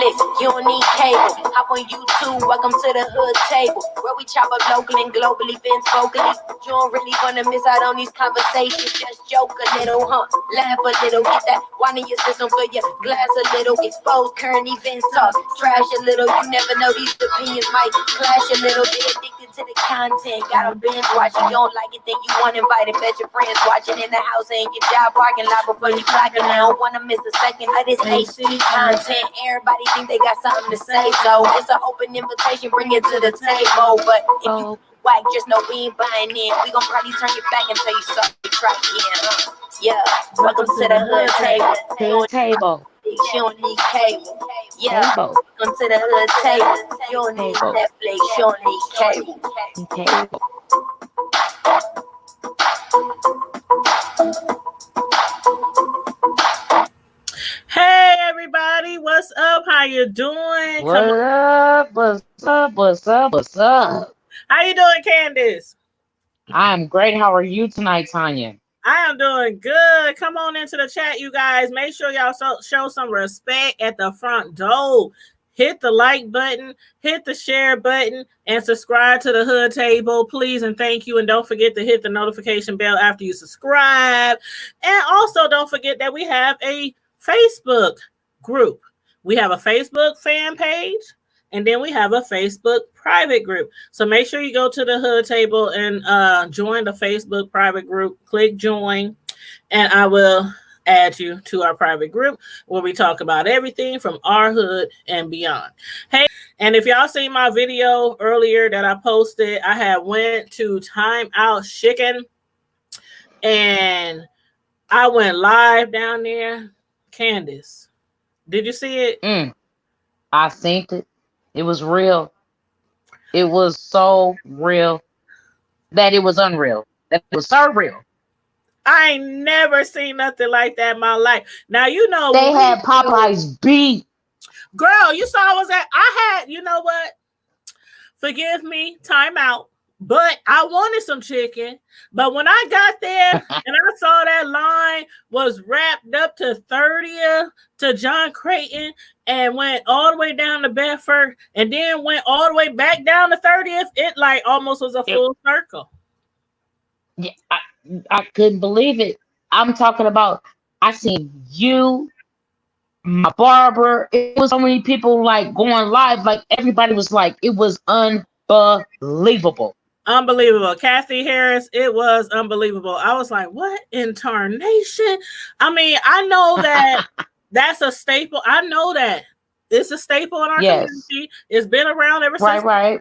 Netflix, you don't need cable. Hop on YouTube, welcome to the hood table, where we chop up local and global events vocally. You don't really wanna miss out on these conversations. Just joke a little, laugh a little, get that wine in your system, fill your glass a little, expose current events, talk trash a little. You never know, these opinions might clash a little. Get addicted to the content, got them binge watching. You don't like it, then you want invited. Bet your friends watching in the house and your job parking lot before you clocking. I don't wanna miss a second of this HD content. Everybody think they got something to say, so it's an open invitation, bring it to the table. But if you whack, just know we ain't buying in. We gon' probably turn your back and tell you something. Try again, Yeah, welcome to the hood table. Table. You don't need cable. Yeah, welcome to the hood table. You don't need Netflix. You don't need cable. Hey everybody, what's up? How you doing? What's up? How you doing, Candace? I'm great. How are you tonight, Tanya? I am doing good. Come on into the chat, you guys. Make sure y'all show some respect at the front door. Hit the like button, hit the share button, and subscribe to the Hood Table, please and thank you. And don't forget to hit the notification bell after you subscribe. And also don't forget that we have a Facebook group. We have a Facebook fan page, and then we have a Facebook private group. So make sure you go to the Hood Table and join the Facebook private group. Click join, and I will add you to our private group where we talk about everything from our hood and beyond. Hey, and if y'all see my video earlier that I posted, I had went to Time Out Chicken, and I went live down there. Candace, did you see it? I seen it. It was real. It was so real that it was unreal. That it was so real. I ain't never seen nothing like that in my life. Now, you know, they had Popeye's beat. Girl, you saw I had, you know what? Forgive me, time out. But I wanted some chicken. But when I got there and I saw that line was wrapped up to 30th to John Creighton and went all the way down to Bedford and then went all the way back down to 30th, it like almost was a full circle. Yeah, I couldn't believe it. I'm talking about, I seen you, my barber. It was so many people like going live. Like everybody was like, it was unbelievable. Unbelievable. Kathy Harris, it was unbelievable. I was like, what in tarnation? I mean, I know that that's a staple. I know that. It's a staple in our community. It's been around ever since. Right.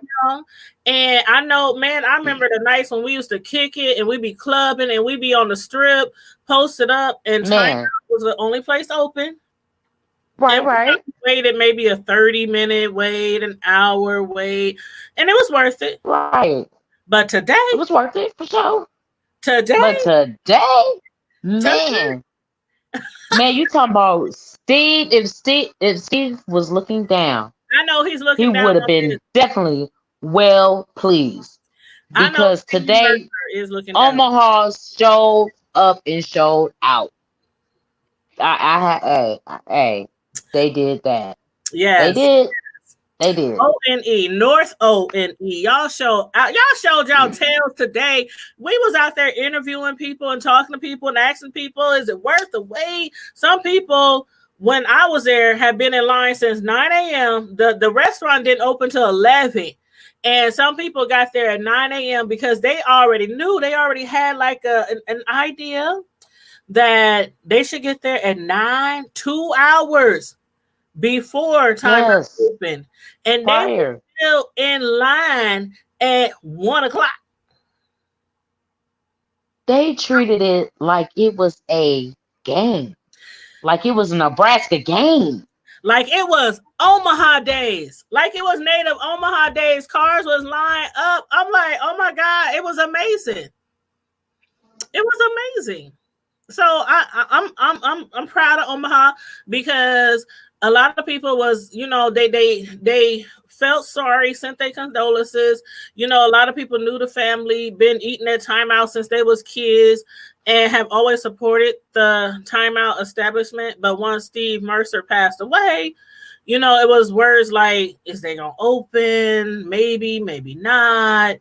And I know, man, I remember the nights when we used to kick it and we'd be clubbing and we'd be on the strip, posted up, and Time Out was the only place open. Right. We waited maybe a 30-minute wait, an hour wait, and it was worth it. Right. But today, it was worth it for sure. Today, man, you talking about Steve? If Steve was looking down, I know he's looking down. He would have been definitely well pleased because today Omaha showed up and showed out. Hey, they did that. Yes, they did. They did. ONE, North ONE. Y'all showed y'all tails today. We was out there interviewing people and talking to people and asking people, is it worth the wait? Some people, when I was there, have been in line since 9 a.m. The restaurant didn't open till 11. And some people got there at 9 a.m. because they already knew, they already had like an idea that they should get there at 9, 2 hours before time open, and they were still in line at 1 o'clock. They treated it like it was a game, like it was a Nebraska game, like it was Omaha days, like it was native Omaha days. Cars was lined up. I'm like, oh my God, it was amazing. It was amazing. So I'm proud of Omaha because a lot of people was, you know, they felt sorry, sent their condolences. You know, a lot of people knew the family, been eating their Time Out since they was kids, and have always supported the Time Out establishment. But once Steve Mercer passed away, you know, it was words like, is they gonna open? Maybe, maybe not.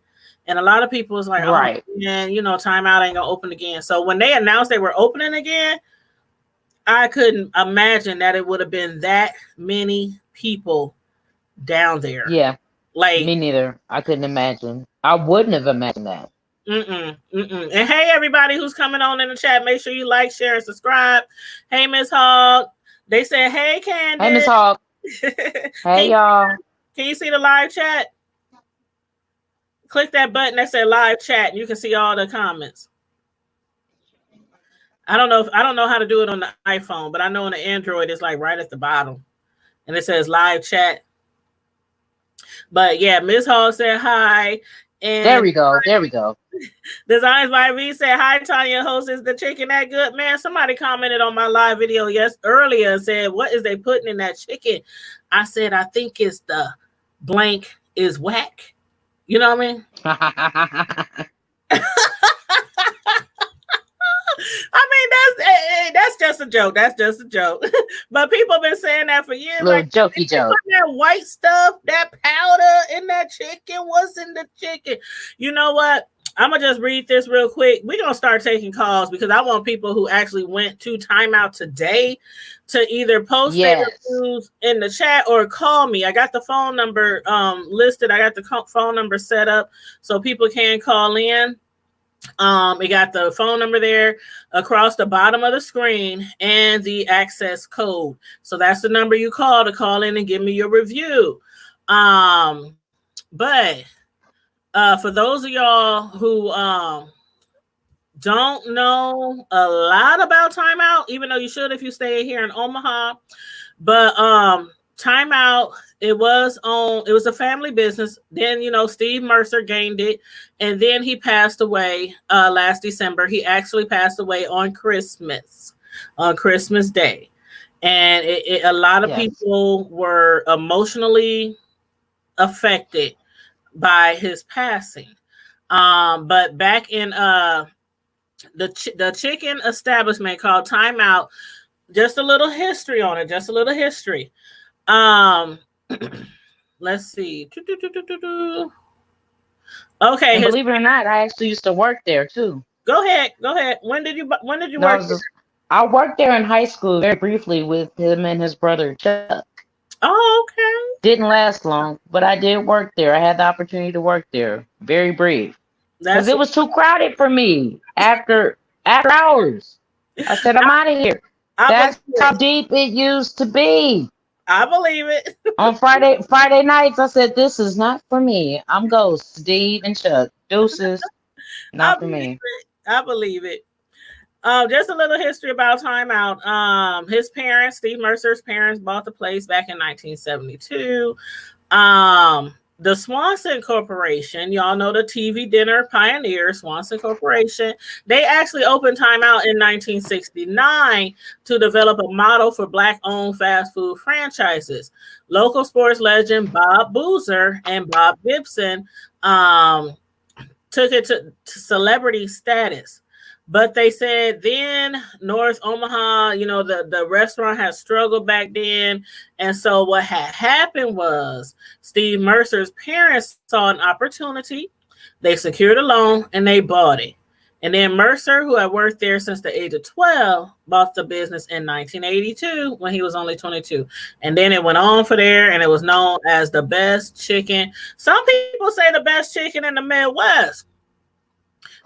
And a lot of people was like, oh Right. man, you know, timeout ain't gonna open again. So when they announced they were opening again, I couldn't imagine that it would have been that many people down there. Yeah. Like, Me neither. I couldn't imagine. I wouldn't have imagined that. And hey, everybody who's coming on in the chat, make sure you like, share, and subscribe. Hey, Miss Hog. They said, hey, Hey, Miss Candace. Hawk. Hey, y'all. Can you see the live chat? Click that button that said live chat, and you can see all the comments. I don't know how to do it on the iPhone, but I know on the Android it's like right at the bottom, and it says live chat. But yeah, Miss Hall said hi, and There we go. There we go. Designs by V said hi. Tanya, host, is the chicken that good? Man, somebody commented on my live video earlier and said, "What is they putting in that chicken?" I said, "I think it's the blank is whack." You know what I mean? I mean, that's just a joke. That's just a joke. But people have been saying that for years. Little like, jokey joke. That white stuff, that powder in that chicken, what's in the chicken? You know what? I'm going to just read this real quick. We're going to start taking calls because I want people who actually went to timeout today to either post their reviews in the chat or call me. I got the phone number listed. I got the phone number set up so people can call in. We got the phone number there across the bottom of the screen and the access code. So that's the number you call to call in and give me your review. But for those of y'all who don't know a lot about timeout, even though you should if you stay here in Omaha, but timeout, it was a family business. Then, you know, Steve Mercer gained it, and then he passed away last December. He actually passed away on Christmas Day, and a lot of people were emotionally affected by his passing. But back in the chicken establishment called Timeout, just a little history on it. Let's see. Okay. Believe it or not, I actually used to work there too. Go ahead. When did you work there? I worked there in high school very briefly with him and his brother Chuck. Oh, okay. Didn't last long, but I did work there. I had the opportunity to work there. Very brief. Because it was too crowded for me after hours. I said, I'm out of here. That's how deep it used to be. I believe it. On Friday nights, I said, this is not for me. I'm Ghost, Steve, and Chuck. Deuces, not for me. I believe it. Just a little history about Timeout. His parents, Steve Mercer's parents, bought the place back in 1972. The Swanson Corporation, y'all know the TV dinner pioneer, Swanson Corporation, they actually opened Timeout in 1969 to develop a model for Black-owned fast food franchises. Local sports legend Bob Boozer and Bob Gibson took it to celebrity status. But they said then North Omaha, you know, the restaurant had struggled back then. And so what had happened was Steve Mercer's parents saw an opportunity. They secured a loan and they bought it. And then Mercer, who had worked there since the age of 12, bought the business in 1982 when he was only 22. And then it went on for there, and it was known as the best chicken. Some people say the best chicken in the Midwest.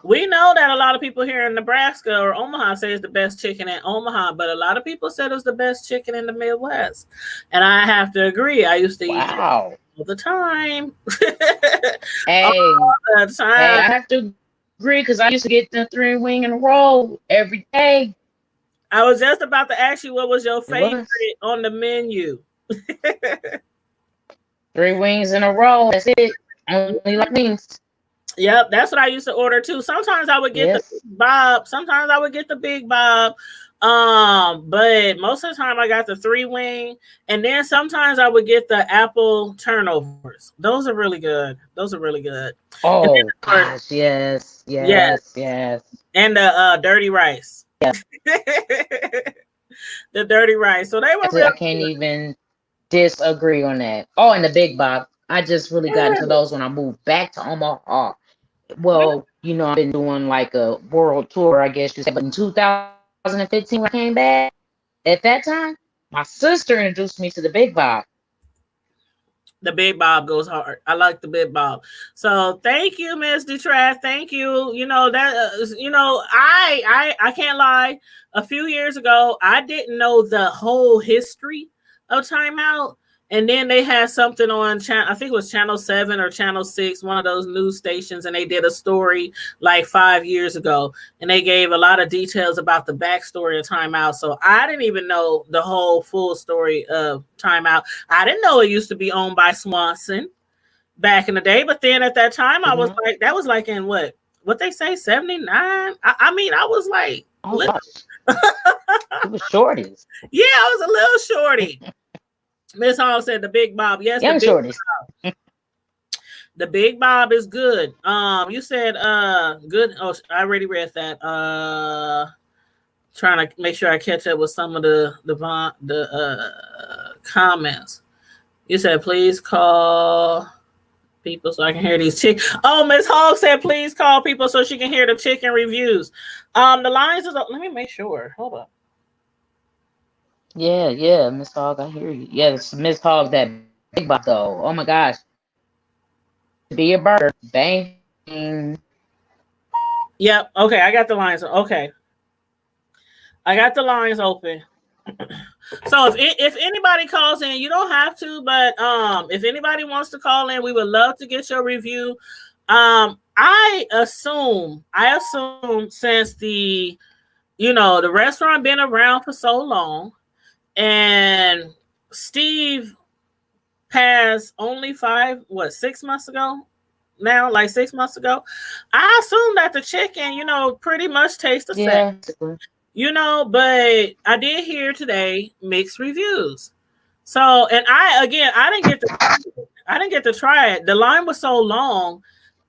We know that a lot of people here in Nebraska or Omaha say it's the best chicken in Omaha, but a lot of people said it was the best chicken in the Midwest. And I have to agree. I used to eat it all the time. All the time. Hey, I have to agree because I used to get the 3-wing and roll every day. I was just about to ask you what was your favorite on the menu. 3 wings in a row. That's it. Only like wings. Yep, that's what I used to order too. Sometimes I would get the Big Bob. Sometimes I would get the Big Bob. But most of the time I got the 3-wing, and then sometimes I would get the apple turnovers. Those are really good. Oh gosh, yes. And the dirty rice. Yeah. The dirty rice. So they were. I can't even disagree on that. Oh, and the Big Bob. I just really got into Yeah. those when I moved back to Omaha. Well, I've been doing like a world tour, I guess you say. But in 2015, when I came back, at that time, my sister introduced me to the Big Bob. The Big Bob goes hard. I like the Big Bob. So thank you, Miss Detrath. Thank you. You know that. I can't lie. A few years ago, I didn't know the whole history of Timeout, and then they had something on channel. I think it was Channel 7 or Channel 6, one of those news stations, and they did a story like 5 years ago, and they gave a lot of details about the backstory of Timeout. So I didn't even know the whole full story of Timeout. I didn't know it used to be owned by Swanson back in the day, but then at that time, I was like, that was like in what they say, 79. I mean, I was like, oh gosh, it was shorties. Yeah, I was a little shorty. Miss Hall said the Big Bob. Yes, Young shorties. The Big Bob is good. You said good. Oh, I already read that. Trying to make sure I catch up with some of the comments. You said please call people so I can hear these chicken. Oh, Miss Hogg said please call people so she can hear the chicken reviews. The lines is let me make sure. Hold up. Yeah, Miss Hogg, I hear you. Yes, Miss Hogg, that Big Bob though. Oh my gosh. Be a burger. Bang. Yep. Okay, I got the lines. Okay. I got the lines open. So if anybody calls in, you don't have to, but if anybody wants to call in, we would love to get your review. I assume since the the restaurant been around for so long, and Steve passed only 6 months ago. Now, like 6 months ago, I assume that the chicken, pretty much tastes the same. But I did hear today mixed reviews. So, and I didn't get to try it. The line was so long.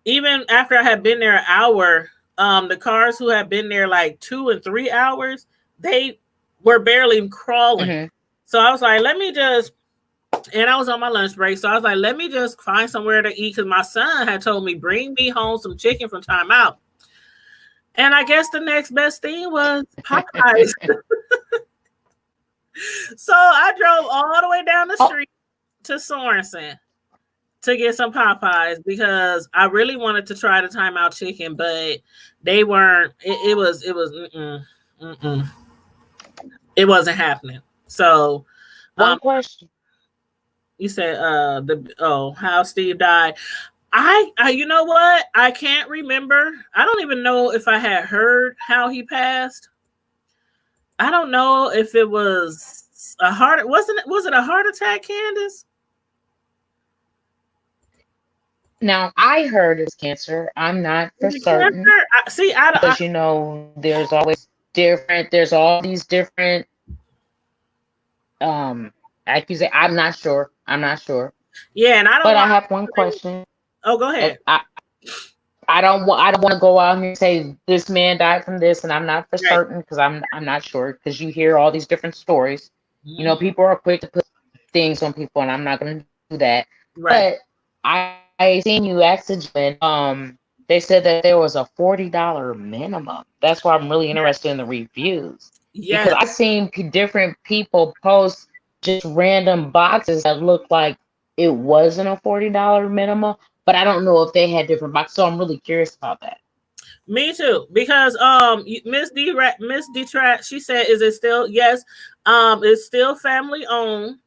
Even after I had been there an hour, the cars who had been there like 2 and 3 hours, they were barely crawling. Mm-hmm. So I was like, and I was on my lunch break. So I was like, let me just find somewhere to eat. Cause my son had told me, bring me home some chicken from Timeout. And I guess the next best thing was Popeyes. So I drove all the way down the street to Sorensen to get some Popeyes because I really wanted to try the Timeout chicken, but they weren't. It wasn't happening. So, one question. You said how Steve died. I you know what? I can't remember. I don't even know if I had heard how he passed. I don't know if it was was it a heart attack, Candace? Now I heard it's cancer. I'm not for certain. Because there's always different. There's all these different. Accusation. I'm not sure. Yeah, and I don't. But I have one question. Oh, go ahead. I don't want to go out here and say this man died from this, and I'm not for certain because I'm not sure because you hear all these different stories. Mm-hmm. People are quick to put things on people, and I'm not going to do that. Right. But I seen you accident. They said that there was a $40 minimum. That's why I'm really interested in the reviews. Yeah. Because I've seen different people post just random boxes that look like it wasn't a $40 minimum, but I don't know if they had different boxes. So I'm really curious about that. Me too, because Miss Detrat, she said, is it still? Yes, it's still family owned.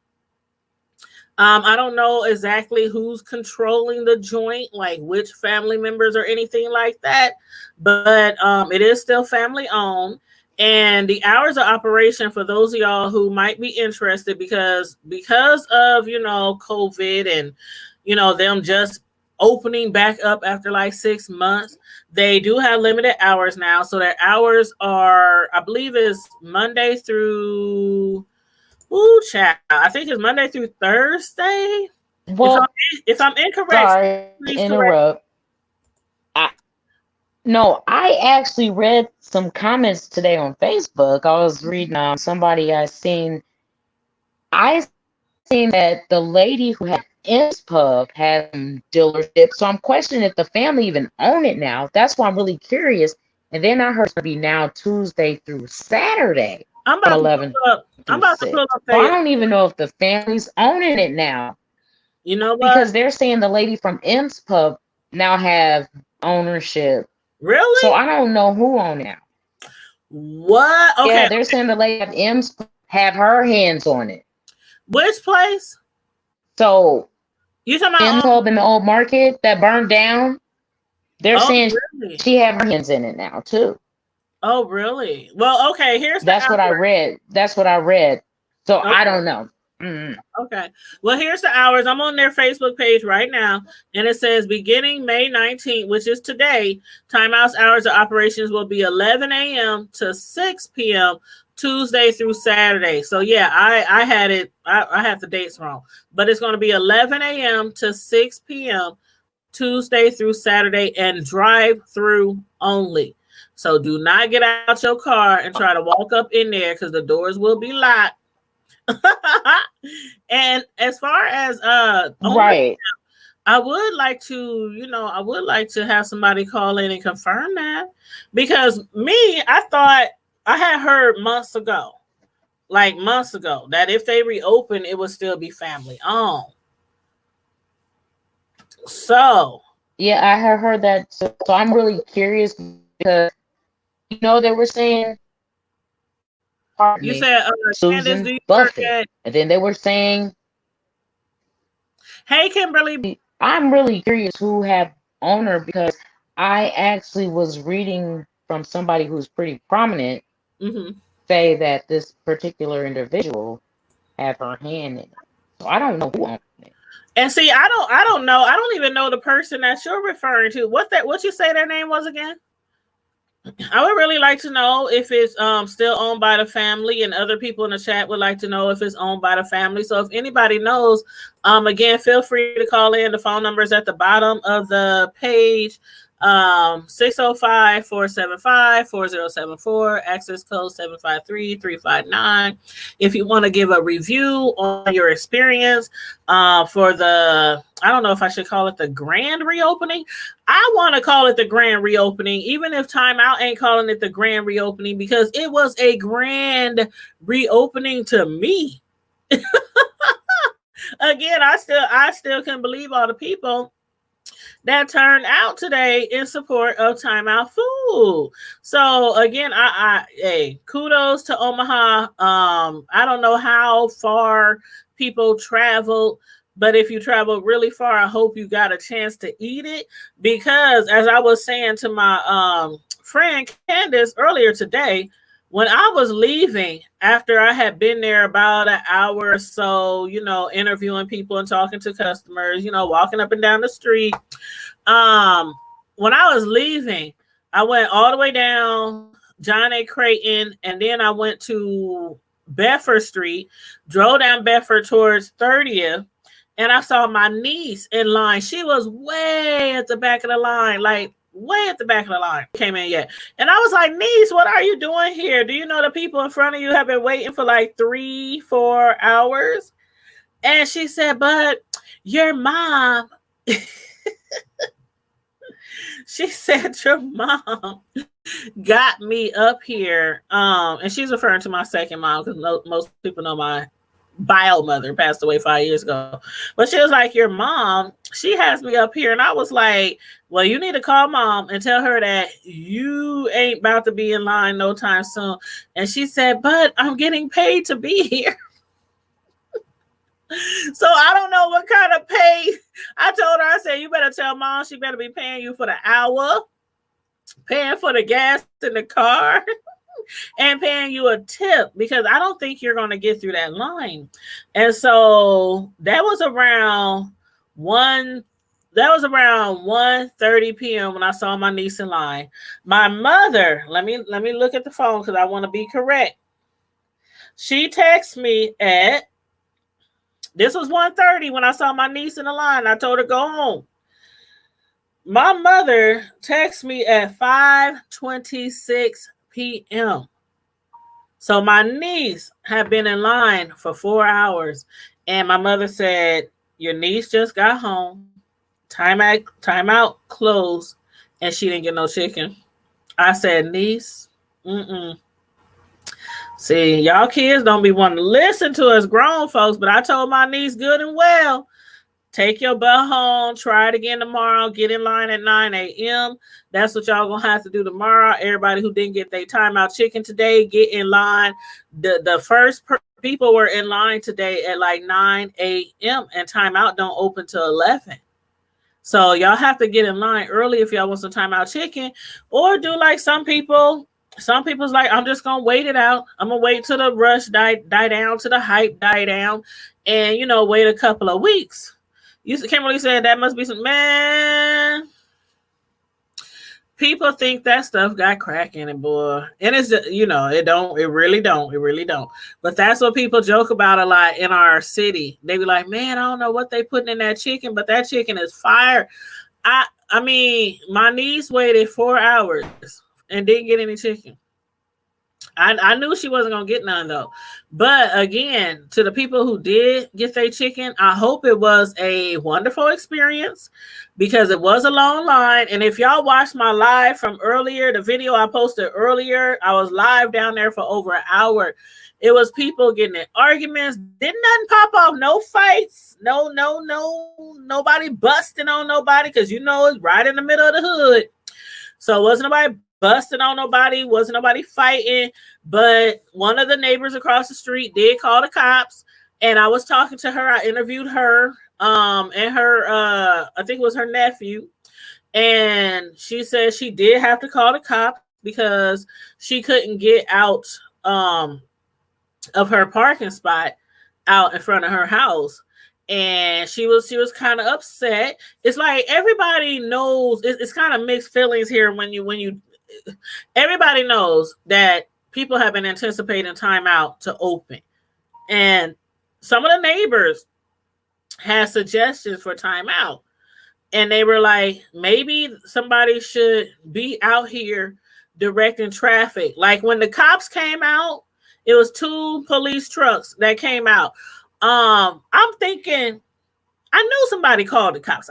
I don't know exactly who's controlling the joint, like which family members or anything like that, but it is still family owned. And the hours of operation for those of y'all who might be interested, because of COVID and them just opening back up after like 6 months, they do have limited hours now. So their hours are, I believe, is Monday through. I think it's Monday through Thursday. Well, if I'm incorrect, sorry to interrupt. No, I actually read some comments today on Facebook. I was reading somebody I seen. I seen that the lady who had M's Pub had some dealership. So I'm questioning if the family even own it now. That's why I'm really curious. And then I heard it's going to be now Tuesday through Saturday I'm from about to 11 pull up. I'm through about to 6. pull up So I Facebook. don't even know if the family's owning it now You know what? because they're saying the lady from M's Pub now have ownership. Really? So I don't know who owns it now. What? Okay. Yeah, they're saying the lady at M's Pub have her hands on it. Which place? So You talking M's about? Pub in the old market that burned down, they're Oh, saying really? she have her hands in it now too. Oh, really? Well, okay. Here's the That's what I hours. read. That's what I read. So I Okay. don't know. Mm. Okay. Well, here's the hours. I'm on their Facebook page right now, and it says beginning May 19th, which is today, Timeout's hours of operations will be 11 a.m. to 6 p.m. Tuesday through Saturday. So yeah, I had it. I have the dates wrong, but it's going to be 11 a.m. to 6 p.m. Tuesday through Saturday, and drive through only. So do not get out your car and try to walk up in there because the doors will be locked. And as far as Right. I would like to, I would like to have somebody call in and confirm that, because I thought I had heard months ago, that if they reopen, it would still be family owned. So Yeah, I have heard that. So I'm really curious because they were saying, pardon you me, said, Candace, do Susan you work Buffett, at? and then they were saying, Hey, Kimberly. I'm really curious who have owner because I actually was reading from somebody who's pretty prominent Mm-hmm. say that this particular individual have her hand in it. So I don't know who owns it. And see, I don't know. I don't even know the person that you're referring to. What you say their name was again? I would really like to know if it's still owned by the family, and other people in the chat would like to know if it's owned by the family. So if anybody knows, again, feel free to call in. The phone number is at the bottom of the page. 605-475-4074, access code 753-359. If you want to give a review on your experience for the, I don't know if I should call it the grand reopening. I want to call it the grand reopening, even if Timeout ain't calling it the grand reopening, because it was a grand reopening to me. Again, I still can believe all the people that turned out today in support of Timeout Food. So again, hey, kudos to Omaha. I don't know how far people traveled, but if you traveled really far, I hope you got a chance to eat it, because as I was saying to my friend Candace earlier today, when I was leaving, after I had been there about an hour or so, interviewing people and talking to customers, walking up and down the street. When I was leaving, I went all the way down John A. Creighton, and then I went to Bedford Street, drove down Bedford towards 30th, and I saw my niece in line. She was way at the back of the line, like way at the back of the line. Came in yet. And I was like, niece, what are you doing here? Do you know the people in front of you have been waiting for like 3-4 hours? And she said, but your mom, she said, your mom got me up here. And she's referring to my second mom, because most people know my bio mother passed away 5 years ago. But she was like, your mom, she has me up here. And I was like, well, you need to call mom and tell her that you ain't about to be in line no time soon. And she said, but I'm getting paid to be here. So I don't know what kind of pay. I told her, I said, you better tell mom she better be paying you for the hour, paying for the gas in the car, and paying you a tip, because I don't think you're going to get through that line. And so that was around 1:30 p.m. when I saw my niece in line. My mother, let me look at the phone because I want to be correct. She texted me at, this was 1:30 when I saw my niece in the line. I told her go home. My mother texted me at 5:26 p.m. So my niece had been in line for 4 hours, And my mother said, your niece just got home. Timeout closed, and she didn't get no chicken. I said, niece, mm-mm. See, y'all kids don't be wanting to listen to us grown folks, but I told my niece good and well, take your butt home, try it again tomorrow, get in line at 9 a.m. That's what y'all gonna have to do tomorrow. Everybody who didn't get their timeout chicken today, get in line. The first people were in line today at like 9 a.m. and timeout don't open till 11. So y'all have to get in line early if y'all want some timeout chicken, or do like some people. Some people's like, I'm just gonna wait it out. I'm gonna wait till the rush die down, to the hype die down, and wait a couple of weeks. Kimberly said that must be some man. People think that stuff got crack in it, boy. And it's just, it don't, it really don't. But that's what people joke about a lot in our city. They be like, man, I don't know what they putting in that chicken, but that chicken is fire. I mean, my niece waited 4 hours and didn't get any chicken. I knew she wasn't going to get none, though. But again, to the people who did get their chicken, I hope it was a wonderful experience, because it was a long line. And if y'all watched my live from earlier, the video I posted earlier, I was live down there for over an hour. It was people getting in arguments. Didn't nothing pop off. No fights. No, nobody busting on nobody, because it's right in the middle of the hood. So it wasn't nobody busting on nobody, wasn't nobody fighting, but one of the neighbors across the street did call the cops, and I was talking to her. I interviewed her, and her, I think it was her nephew, and she said she did have to call the cops because she couldn't get out of her parking spot out in front of her house. And she was kind of upset. It's like everybody knows it's kind of mixed feelings here when you everybody knows that people have been anticipating timeout to open, and some of the neighbors had suggestions for timeout, and they were like, maybe somebody should be out here directing traffic. Like when the cops came out, it was 2 police trucks that came out. I'm thinking, I knew somebody called the cops.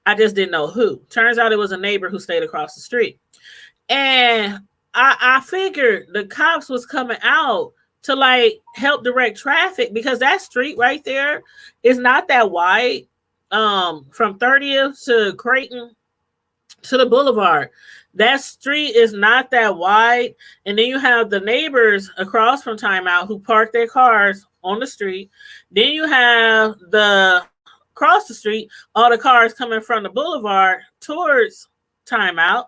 I just didn't know who. Turns out it was a neighbor who stayed across the street. And I figured the cops was coming out to like help direct traffic, because that street right there is not that wide. From 30th to Creighton to the boulevard. That street is not that wide. And then you have the neighbors across from timeout who park their cars on the street. Then you have across the street, all the cars coming from the boulevard towards timeout.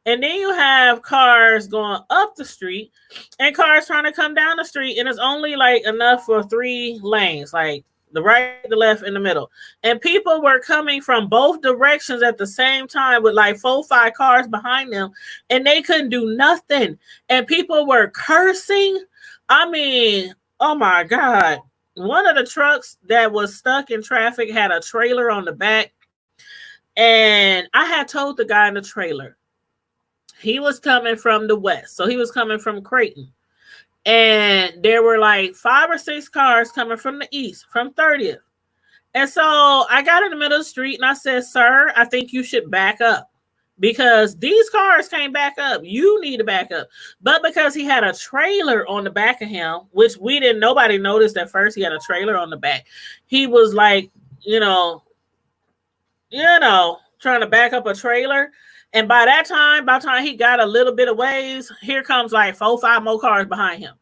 And then you have cars going up the street and cars trying to come down the street. And it's only like enough for 3 lanes, like the right, the left, and the middle. And people were coming from both directions at the same time with like 4 or 5 cars behind them, and they couldn't do nothing. And people were cursing. I mean, oh my God. One of the trucks that was stuck in traffic had a trailer on the back. And I had told the guy in the trailer, he was coming from the west. So he was coming from Creighton. And there were like 5 or 6 cars coming from the east, from 30th. And so I got in the middle of the street and I said, sir, I think you should back up, because these cars came back up. You need to back up. But because he had a trailer on the back of him, which nobody noticed at first, he had a trailer on the back. He was like, trying to back up a trailer. And by the time he got a little bit of ways, here comes like 4 or 5 more cars behind him.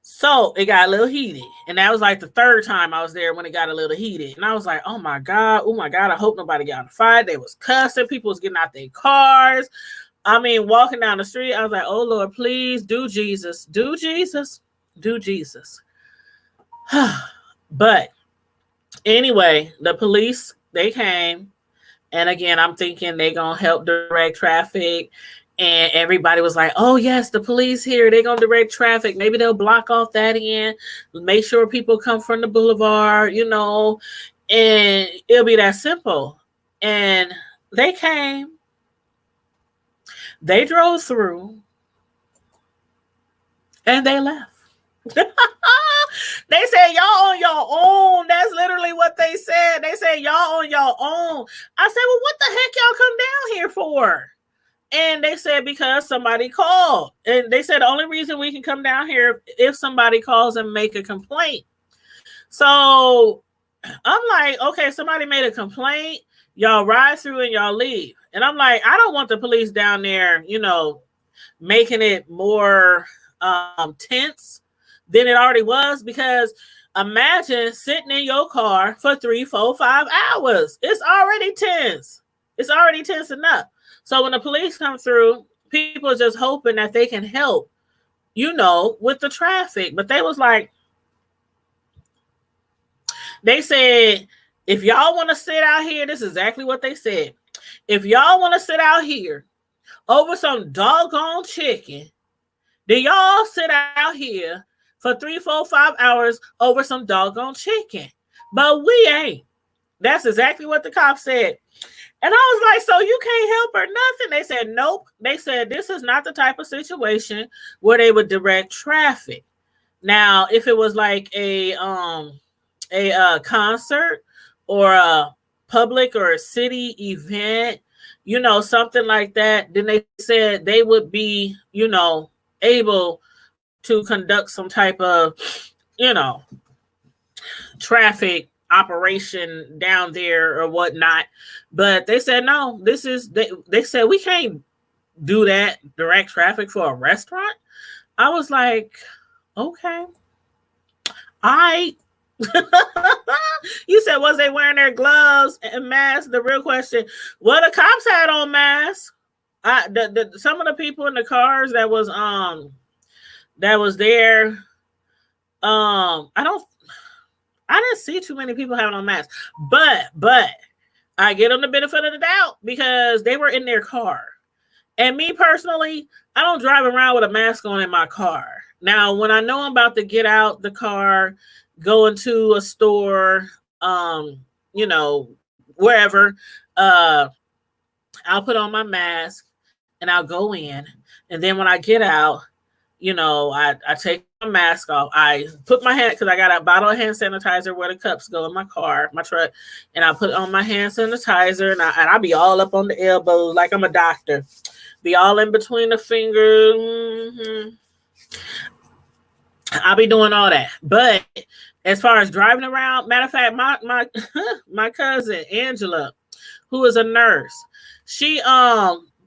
So it got a little heated. And that was like the 3rd time I was there when it got a little heated. And I was like, oh my God, I hope nobody got in a fight. They was cussing. People was getting out their cars. I mean, walking down the street, I was like, oh Lord, please do Jesus. Do Jesus. Do Jesus. But anyway, the police, they came. And again, I'm thinking they're going to help direct traffic. And everybody was like, oh, yes, the police here. They're going to direct traffic. Maybe they'll block off that end. Make sure people come from the boulevard, and it'll be that simple. And they came. They drove through. And they left. They said y'all on your own. That's literally what they said. They said y'all on your own. I said, well, what the heck y'all come down here for? And they said because somebody called. And they said the only reason we can come down here if somebody calls and make a complaint. So I'm like, okay, somebody made a complaint. Y'all ride through and y'all leave. And I'm like, I don't want the police down there, making it more tense than it already was, because imagine sitting in your car for 3, 4, 5 hours. It's already tense. It's already tense enough. So when the police come through, people are just hoping that they can help, with the traffic. But they was like, they said, if y'all want to sit out here, this is exactly what they said. If y'all want to sit out here over some doggone chicken, then y'all sit out here for 3, 4, 5 hours over some doggone chicken. But we ain't. That's exactly what the cop said. And I was like, so you can't help or nothing? They said, nope. They said, this is not the type of situation where they would direct traffic. Now, if it was like a concert or a public or a city event, something like that, then they said they would be, able to conduct some type of, traffic operation down there or whatnot. But they said, no, they said we can't do that, direct traffic for a restaurant. I was like, okay. You said, was they wearing their gloves and masks? The real question, well, the cops had on masks. Some of the people in the cars that was there, I didn't see too many people having on masks, but I get them the benefit of the doubt because they were in their car. And me personally, I don't drive around with a mask on in my car. Now, when I know I'm about to get out the car, go into a store, wherever, I'll put on my mask and I'll go in. And then when I get out, I take my mask off. I put my hand, because I got a bottle of hand sanitizer where the cups go in my car, my truck, and I put on my hand sanitizer, and I'll be all up on the elbows like I'm a doctor. Be all in between the fingers. Mm-hmm. I'll be doing all that. But as far as driving around, matter of fact, my cousin Angela, who is a nurse, she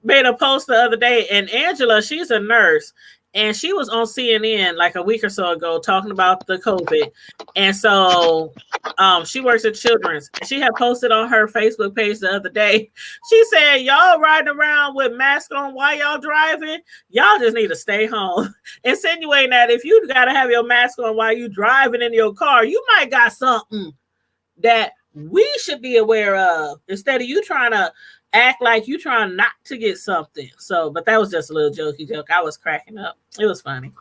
made a post the other day, and Angela, she's a nurse. And she was on CNN like a week or so ago talking about the COVID. And so she works at Children's. She had posted on her Facebook page the other day. She said, y'all riding around with masks on while y'all driving, y'all just need to stay home. Insinuating that if you got to have your mask on while you driving in your car, you might got something that we should be aware of, instead of you trying to act like you trying not to get something. So, but that was just a little jokey joke. I was cracking up. It was funny.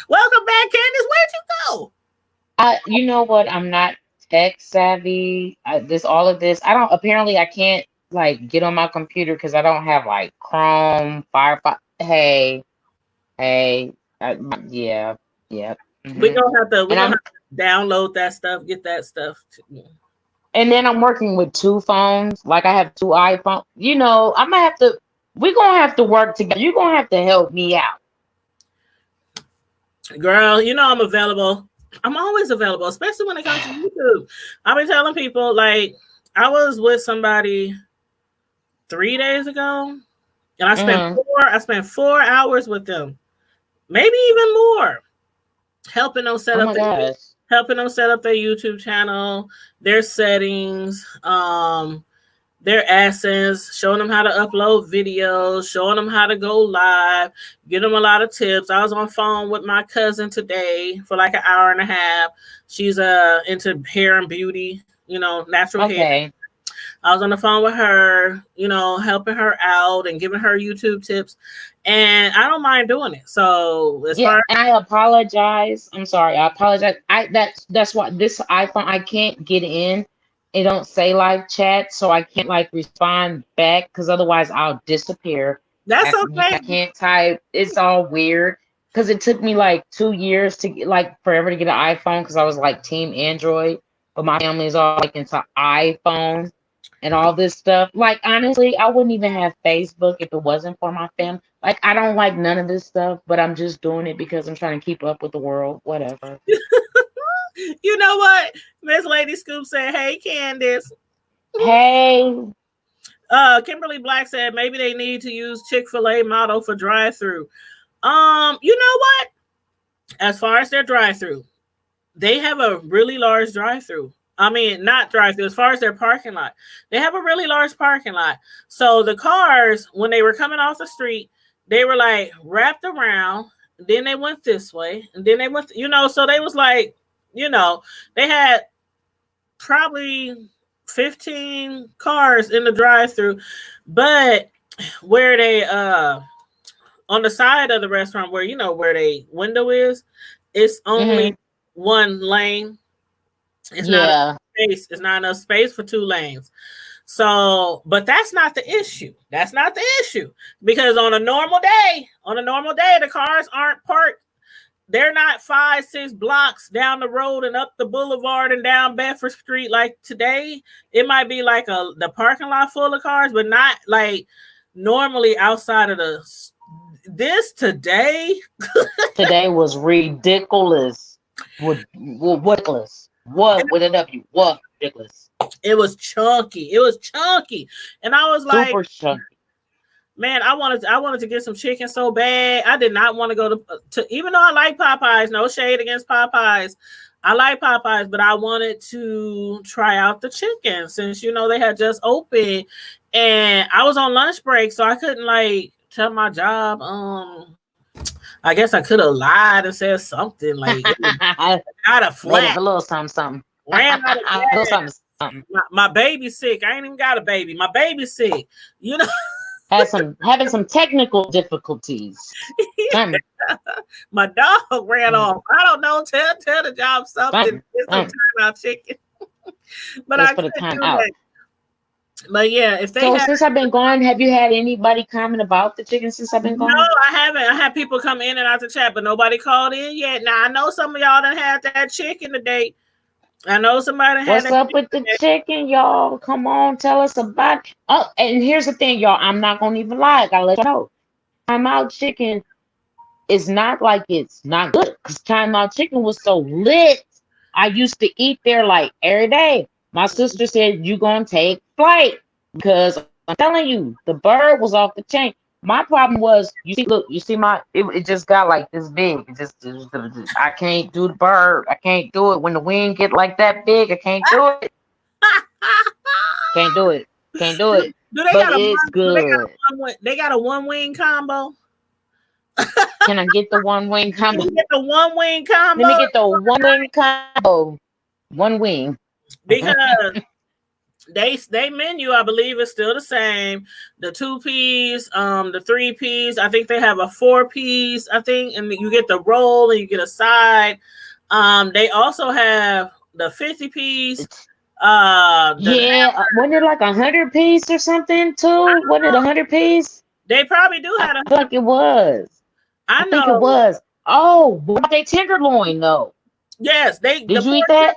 Welcome back, Candace. Where'd you go? You know what? I'm not tech savvy. All of this. Apparently I can't like get on my computer because I don't have like Chrome, Firefox. Hey. Yeah. Mm-hmm. We don't have to download that stuff, get that stuff. And then I'm working with 2 phones. Like I have 2 iPhones. We're going to have to work together. You're going to have to help me out. Girl, I'm available. I'm always available, especially when it comes to YouTube. I've been telling people, like, I was with somebody 3 days ago, and I spent 4 hours with them, maybe even more, helping them set up their YouTube channel, their settings, their assets, showing them how to upload videos, showing them how to go live, give them a lot of tips. I was on phone with my cousin today for like an hour and a half. She's into hair and beauty, natural hair. I was on the phone with her, helping her out and giving her YouTube tips. And I don't mind doing it. So I apologize. I'm sorry. I apologize. That's why this iPhone, I can't get in. It don't say live chat, so I can't like respond back because otherwise I'll disappear. That's okay. I can't type. It's all weird. because it took me like 2 years to get, like forever to get an iPhone because I was like team Android, but my family is all like into iPhone and all this stuff. Like honestly, I wouldn't even have Facebook if it wasn't for my family. Like I don't like none of this stuff, but I'm just doing it because I'm trying to keep up with the world. Whatever. You know what? Miss Lady Scoop said, "Hey, Candace." Hey, Kimberly Black said maybe they need to use Chick-fil-A model for drive-through. You know what? As far as their drive-through, they have a really large drive-through. I mean, not drive-through. As far as their parking lot, they have a really large parking lot. So the cars, when they were coming off the street, they were like wrapped around. Then they went this way, and then they went. So they was like, they had probably 15 cars in the drive-through, but where they on the side of the restaurant where they window is, it's only one lane. It's not enough space. It's not enough space for two lanes. So, but that's not the issue. That's not the issue, because on a normal day, the cars aren't parked. They're not 5-6 blocks down the road and up the boulevard and down Bedford Street like today. It might be like the parking lot full of cars, but not like normally outside of this today. Today was ridiculous. Ridiculous. What with a W? What ridiculous? It was chunky. And I was like, super chunky. Man, I wanted to get some chicken so bad. I did not want to go to even though I like Popeyes, no shade against Popeyes. I like Popeyes, but I wanted to try out the chicken since they had just opened, and I was on lunch break, so I couldn't like tell my job. I guess I could have lied and said something like out of flat. A little something. Ran out of a little something. My baby's sick. I ain't even got a baby. My baby's sick. Having some technical difficulties. Yeah. My dog ran off. I don't know. Tell the job something. Get some time out chicken. But let's I put a time out. That. But yeah, if they since I've been gone, have you had anybody comment about the chicken since I've been gone? No, I haven't. I had people come in and out the chat, but nobody called in yet. Now I know some of y'all done had that chicken today. I know somebody had. What's up with the chicken, y'all? Come on, tell us about it. Oh, and here's the thing, y'all. I'm not gonna even lie. I gotta let you know. Time Out Chicken is not like it's not good, because Time Out Chicken was so lit. I used to eat there like every day. My sister said you gonna take flight because I'm telling you, the bird was off the chain. My problem was, you see my, it just got like this big. I can't do the bird. I can't do it when the wing get like that big. I can't do it. Can't do it. But it's good. They got a one wing combo. Can I get the one wing combo? Let me get the one wing combo. Let me get the one wing combo. One wing. Because they menu, I believe, is still the same. The 2 piece, the 3 piece. I think they have a 4 piece. I think, and you get the roll and you get a side. They also have the 50 piece. Wasn't it like 100 piece or something too? Wasn't it 100 piece? They probably do have. I feel like it was. I think it was. Oh, but they tenderloin though. Yes, did you eat that?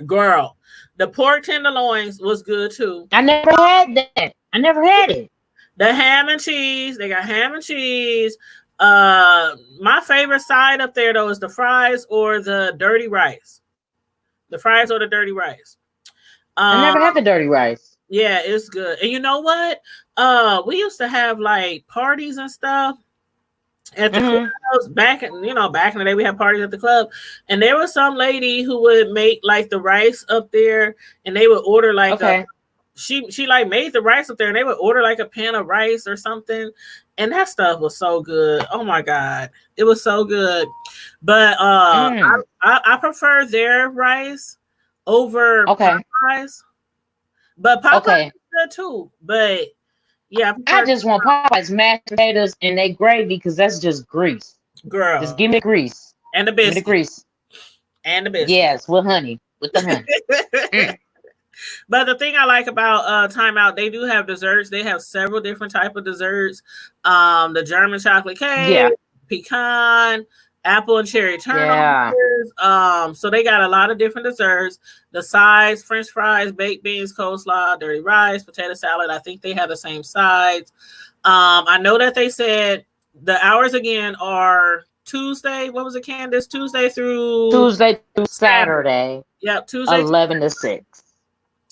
Girl, the pork tenderloins was good too. I never had that. I never had it. The ham and cheese. They got ham and cheese. My favorite side up there though is the fries or the dirty rice. The fries or the dirty rice. I never had the dirty rice. Yeah, it's good. And you know what? We used to have like parties and stuff at the clubs back in the day. We had parties at the club, and there was some lady who would make like the rice up there, and they would order like she like made the rice up there, and they would order like a pan of rice or something, and that stuff was so good. Oh my god, it was so good. But I prefer their rice over Popeyes. But Popeyes is good too. But yeah, I just want Popeyes mashed potatoes and they gravy because that's just grease. Girl, just give me grease and the biscuit. The grease and the biscuit. Yes, with honey, with the honey. But the thing I like about Time Out, they do have desserts. They have several different type of desserts. The German chocolate cake. Yeah. pecan, apple and cherry turnovers. So they got a lot of different desserts. The sides: French fries, baked beans, coleslaw, dirty rice, potato salad. I think they have the same sides. I know that they said the hours again are Tuesday. What was it, Candace? Tuesday through Saturday. Yep, Tuesday 11 to 6.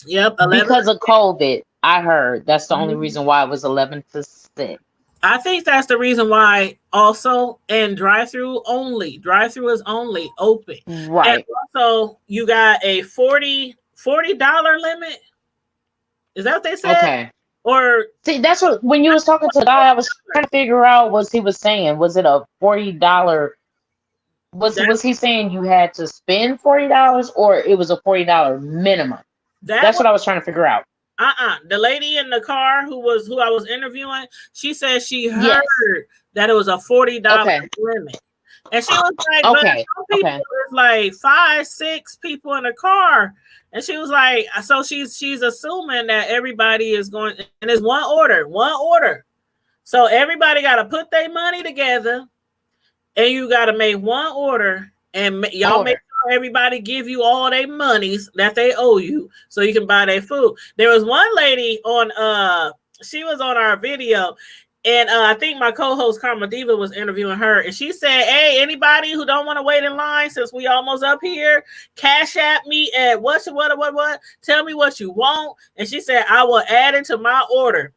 Yep, 11 because of COVID. I heard that's the only reason why it was 11 to 6. I think that's the reason why also, and drive-through only. Drive-through is only open. Right. And also you got a $40 limit. Is that what they said? Okay. Or see, that's what when you was talking to the guy, I was trying to figure out what he was saying. Was it a $40? Was he saying you had to spend $40 or it was a $40 minimum? That's what I was trying to figure out. The lady in the car who I was interviewing, she said she heard that it was a $40 limit. And she was like, but some people there's like 5, 6 people in the car. And she was like, so she's assuming that everybody is going, and it's one order. So everybody got to put their money together and you got to make one order and y'all make sure everybody give you all their monies that they owe you so you can buy their food. There was one lady on, she was on our video. And I think my co-host Karma Diva was interviewing her, and she said, "Hey, anybody who don't want to wait in line, since we almost up here, cash at me at what? Tell me what you want." And she said, "I will add it to my order."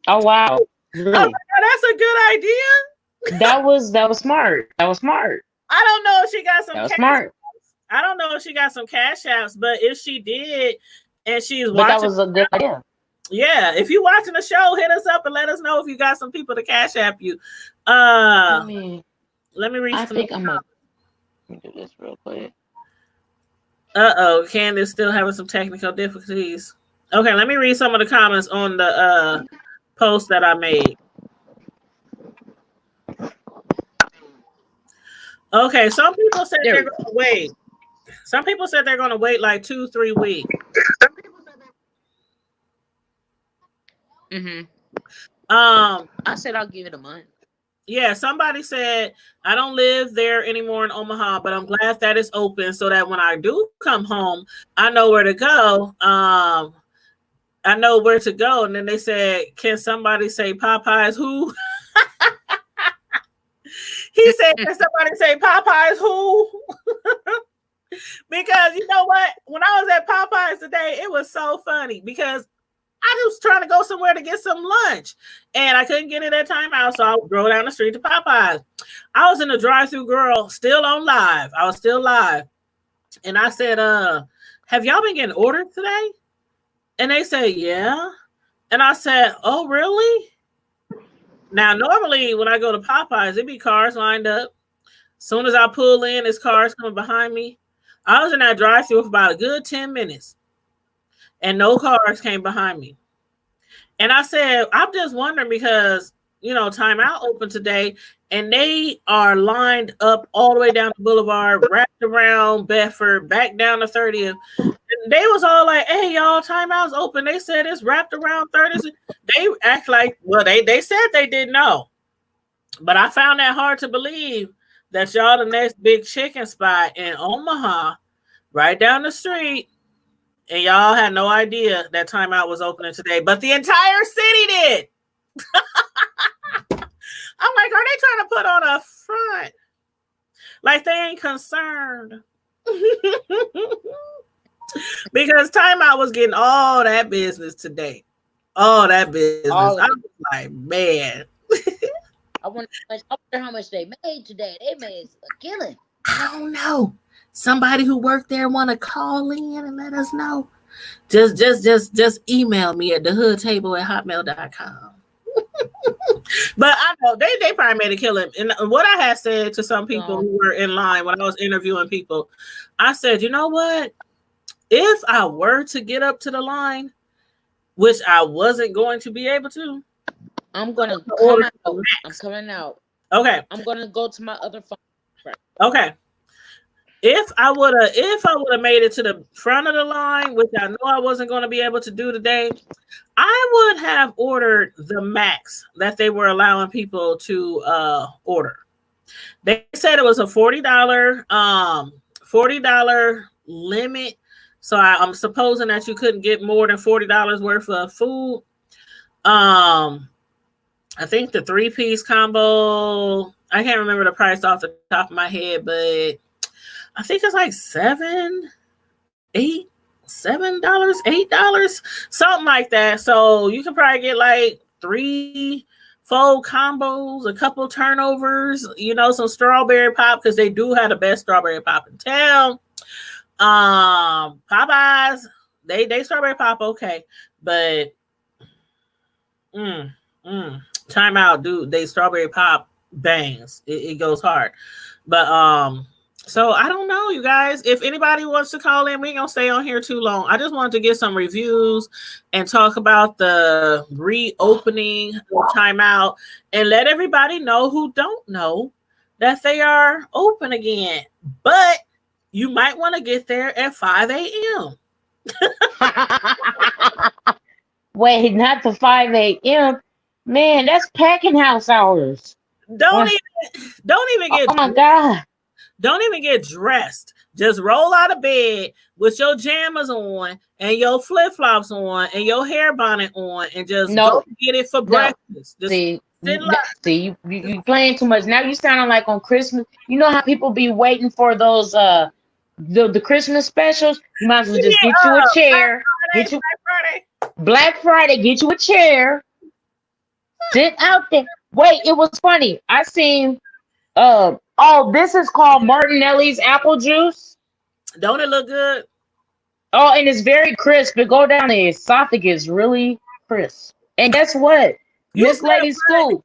Oh wow! Really? Oh, that's a good idea. That was smart. That was smart. I don't know if she got some. That was smart. I don't know if she got some cash apps, but if she did, and she's but watching, that was a good idea. Yeah, if you're watching the show, hit us up and let us know if you got some people to cash app you. Let me read. I think I'm gonna do this real quick. Candace still having some technical difficulties. Okay, let me read some of the comments on the post that I made. Okay, some people said they're going to wait. Some people said they're going to wait like 2-3 weeks. I said I'll give it a month. Yeah, somebody said I don't live there anymore in Omaha, but I'm glad that it's open so that when I do come home, I know where to go. I know where to go. And then they said, "Can somebody say Popeyes who?" He said, "Can somebody say Popeyes who?" Because you know what? When I was at Popeyes today, it was so funny because I was trying to go somewhere to get some lunch and I couldn't get it at timeout. So I drove down the street to Popeyes. I was in the drive-thru, girl, still on live. I was still live. And I said, have y'all been getting orders today? And they said, yeah. And I said, oh, really? Now, normally when I go to Popeyes, it be cars lined up. As soon as I pull in, there's cars coming behind me. I was in that drive-thru for about a good 10 minutes. And no cars came behind me. And I said, I'm just wondering because, timeout open today, and they are lined up all the way down the boulevard, wrapped around Bedford, back down to 30th. And they was all like, hey, y'all, timeout's open. They said it's wrapped around 30th. They act like, well, they said they didn't know. But I found that hard to believe that y'all the next big chicken spot in Omaha, right down the street, and y'all had no idea that timeout was opening today, but the entire city did. I'm like, are they trying to put on a front? Like they ain't concerned. Because timeout was getting all that business today. All that business. I was like, man. I wonder how much they made today. They made a killing. I don't know. Somebody who worked there want to call in and let us know. Just email me at thehoodtable@hotmail.com. But I know they probably made a killing. And what I had said to some people who were in line when I was interviewing people, I said, you know what? If I were to get up to the line, which I wasn't going to be able to, I'm gonna come out. I'm coming out. Okay. I'm gonna go to my other phone. Okay. If I would have made it to the front of the line, which I know I wasn't going to be able to do today, I would have ordered the max that they were allowing people to order. They said it was a $40 limit. So I'm supposing that you couldn't get more than $40 worth of food. I think the 3-piece combo, I can't remember the price off the top of my head, but I think it's like $7, $8, something like that. So you can probably get like 3 full combos, a couple turnovers, some strawberry pop, because they do have the best strawberry pop in town. Popeyes, they strawberry pop okay, but time out, dude. They strawberry pop bangs. It goes hard. But so I don't know, you guys. If anybody wants to call in, we ain't gonna stay on here too long. I just wanted to get some reviews and talk about the reopening timeout and let everybody know who don't know that they are open again. But you might want to get there at 5 a.m. Wait, not the 5 a.m. Man, that's packing house hours. Don't even get. Oh my God. Don't even get dressed. Just roll out of bed with your jammies on and your flip-flops on and your hair bonnet on and just go get it for breakfast. Just see, you playing too much. Now you sounding like on Christmas. You know how people be waiting for those the Christmas specials? You might as well just get you a chair. Black Friday, get you a chair. Sit out there. Wait, it was funny. I seen this is called Martinelli's apple juice. Don't it look good? Oh, and it's very crisp. It go down the esophagus really crisp. And guess what? Miss Lady Scoop.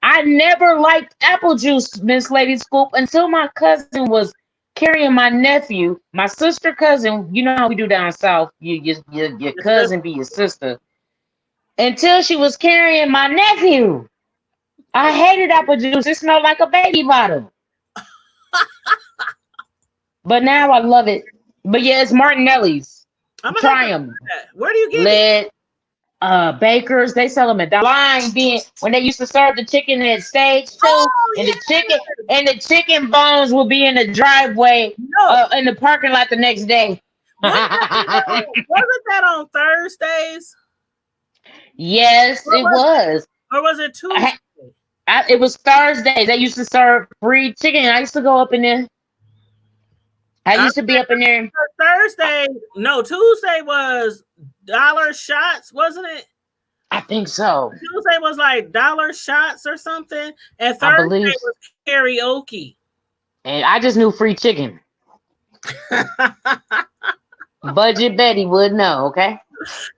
I never liked apple juice, Miss Lady Scoop, until my cousin was carrying my nephew. My sister cousin, you know how we do down south. Your cousin be your sister. Until she was carrying my nephew. I hated apple juice. It smelled like a baby bottle. But now I love it. But yeah, it's Martinelli's. Try them. Where do you get it? Bakers. They sell them at the line. When they used to serve the chicken at stage 2, the chicken bones will be in the driveway in the parking lot the next day. Wasn't that on Thursdays? Yes, it was. Or was it Tuesday? It was Thursday. They used to serve free chicken. I used to go up in there. I used to be up in there. Tuesday was dollar shots, wasn't it? I think so. Tuesday was like dollar shots or something. And Thursday was karaoke. And I just knew free chicken. Budget Betty would know, okay?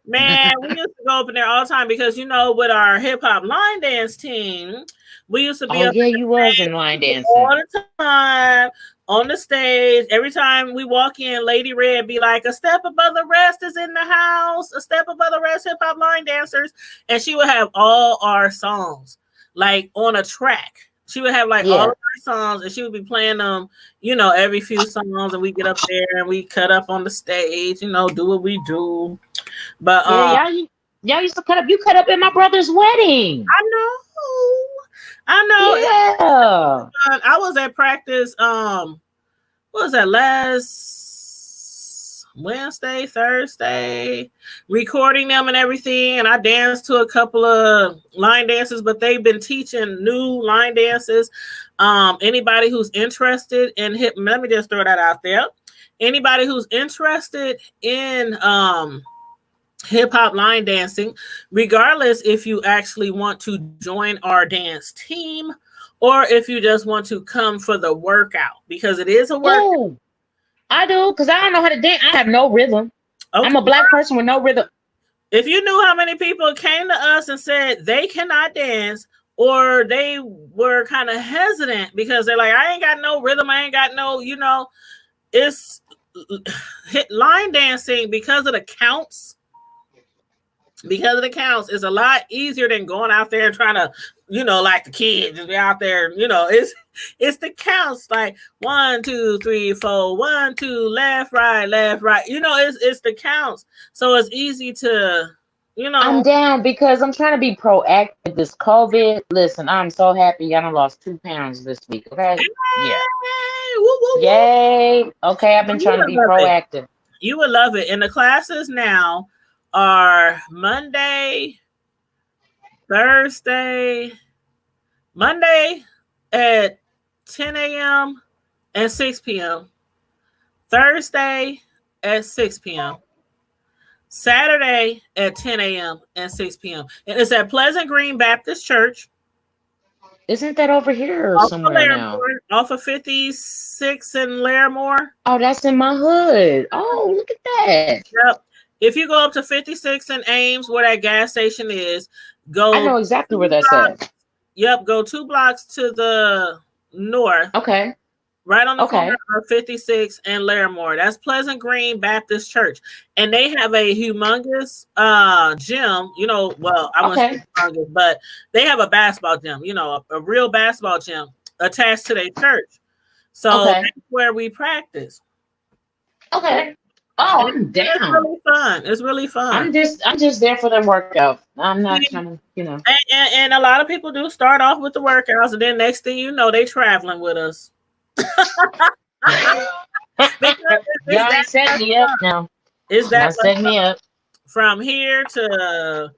Man, we used to go up in there all the time because, with our hip-hop line dance team, we used to be up you was in line dancing all the time on the stage. Every time we walk in, Lady Red be like, a step above the rest is in the house, a step above the rest, hip-hop line dancers. And she would have all our songs, like, on a track. She would have all of our songs, and she would be playing them, every few songs, and we get up there and we cut up on the stage, do what we do. But y'all used to cut up. You cut up at my brother's wedding. I know. Yeah. I was at practice. What was that, last Wednesday, Thursday, recording them and everything, and I danced to a couple of line dances, but they've been teaching new line dances. Anybody who's interested in let me just throw that out there. Anybody who's interested in hip-hop line dancing, regardless if you actually want to join our dance team or if you just want to come for the workout, because it is a workout. Ooh. I do, because I don't know how to dance. I have no rhythm. Okay. I'm a black person with no rhythm. If you knew how many people came to us and said they cannot dance, or they were kind of hesitant because they're like, I ain't got no rhythm, I ain't got no, it's line dancing because of the counts. because of the counts. It's a lot easier than going out there and trying to, like the kids just be out there. It's the counts, like 1, 2, 3, 4, 1, 2, left, right, left, right. It's the counts, so it's easy to, I'm down because I'm trying to be proactive. This COVID, listen, I'm so happy I done lost 2 pounds this week. Okay, yeah, Hey, woo, woo, woo. yay. Okay, I've been You trying to would be love it. proactive. You would love it. And the classes now are Monday at 10 a.m. and 6 p.m. Thursday at 6 p.m. Saturday at 10 a.m. and 6 p.m. And it's at Pleasant Green Baptist Church. Isn't that over here or Off of somewhere now? off of 56 in Larimore. Oh, that's in my hood. Oh, look at that. Yep. If you go up to 56 in Ames, where that gas station is, go. I know exactly where that's at. Yep, go 2 blocks to the north. Okay. Right on the corner of 56 and Larimore. That's Pleasant Green Baptist Church. And they have a humongous gym. I wouldn't say humongous, but they have a basketball gym, a real basketball gym attached to their church. So that's where we practice. Okay. Oh, I'm down. It's really fun. It's really fun. I'm just there for the workout. I'm not trying to, And a lot of people do start off with the workouts, and then next thing you know, they traveling with us. Y'all set me up now. Is that set me up? From here to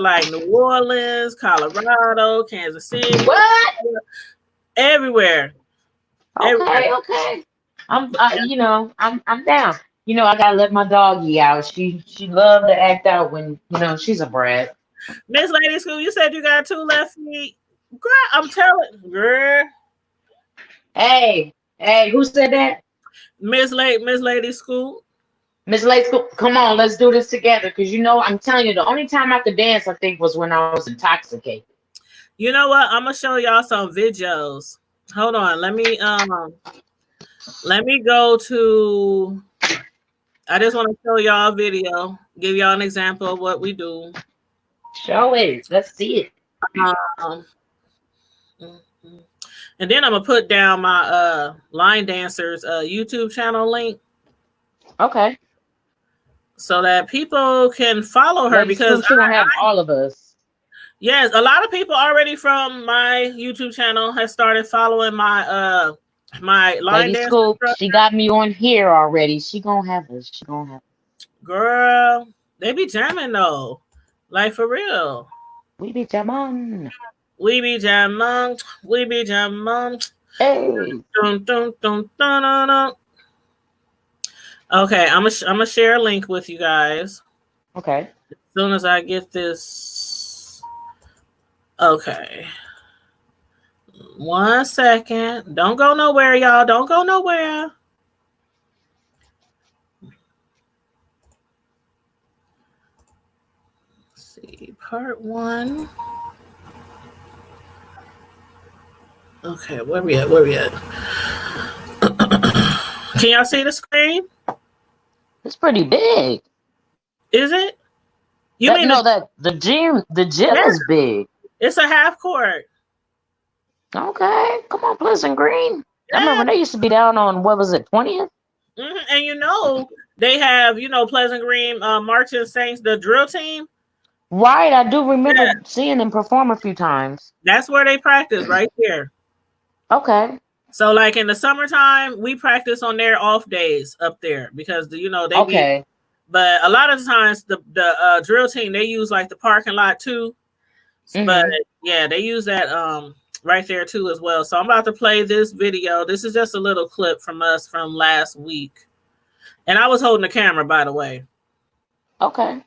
like New Orleans, Colorado, Kansas City. What? Everywhere. Okay. I'm down. I gotta let my doggy out. She loved to act out when she's a brat. Miss Lady School, you said you got 2 left feet. Girl, I'm telling girl. Hey, who said that? Miss Lady School. Miss Lady School, come on, let's do this together. Because I'm telling you, the only time I could dance, I think, was when I was intoxicated. You know what? I'm gonna show y'all some videos. Hold on, let me go to. I just want to show y'all a video, give y'all an example of what we do. Show it. Let's see it. And then I'm gonna put down my line dancers YouTube channel link. Okay. So that people can follow her, because she gonna have all of us. Yes, a lot of people already from my YouTube channel has started following my my line Lady School. She got me on here already. She gonna have us. Girl, they be jamming though, like for real. We be jamming. Hey. Dun, dun, dun, dun, dun, dun. Okay, I'm gonna share a link with you guys. Okay. As soon as I get this. Okay. 1 second. Don't go nowhere, y'all. Don't go nowhere. Let's see. Part 1. Okay, where we at? Can y'all see the screen? It's pretty big. Is it? That the gym is big. It's a half court. Okay, come on, Pleasant Green. Yeah. I remember they used to be down on, what was it, 20th? Mm-hmm. And they have Pleasant Green Marching Saints, the drill team. Right, I do remember seeing them perform a few times. That's where they practice, right there. Okay. So, like in the summertime, we practice on their off days up there because they be. But a lot of the times, the drill team, they use like the parking lot too. Mm-hmm. But yeah, they use that right there too as well. So I'm about to play this video. This is just a little clip from us from last week, and I was holding the camera, by the way. Okay.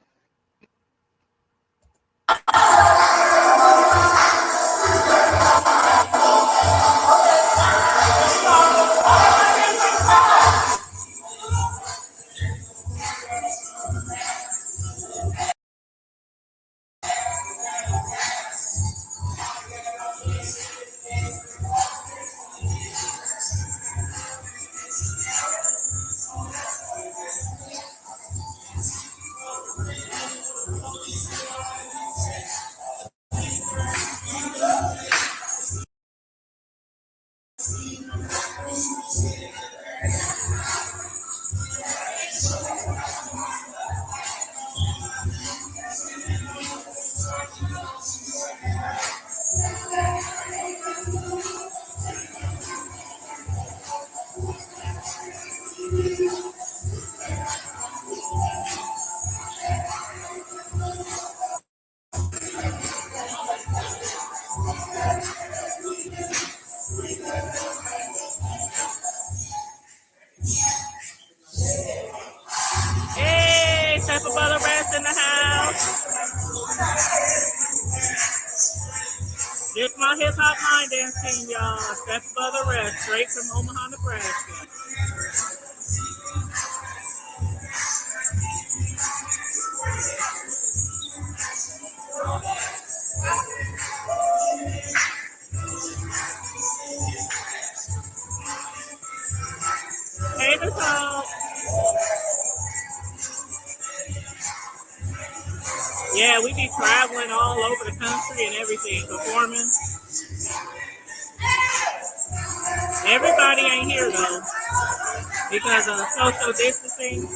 Pepper Butter Rest in the house. This my hip hop line dance team, y'all. Pepper Butter Rest, straight from Omaha, Nebraska. Hey, Nicole. Yeah, we be traveling all over the country and everything, performing. Everybody ain't here though because of social distancing.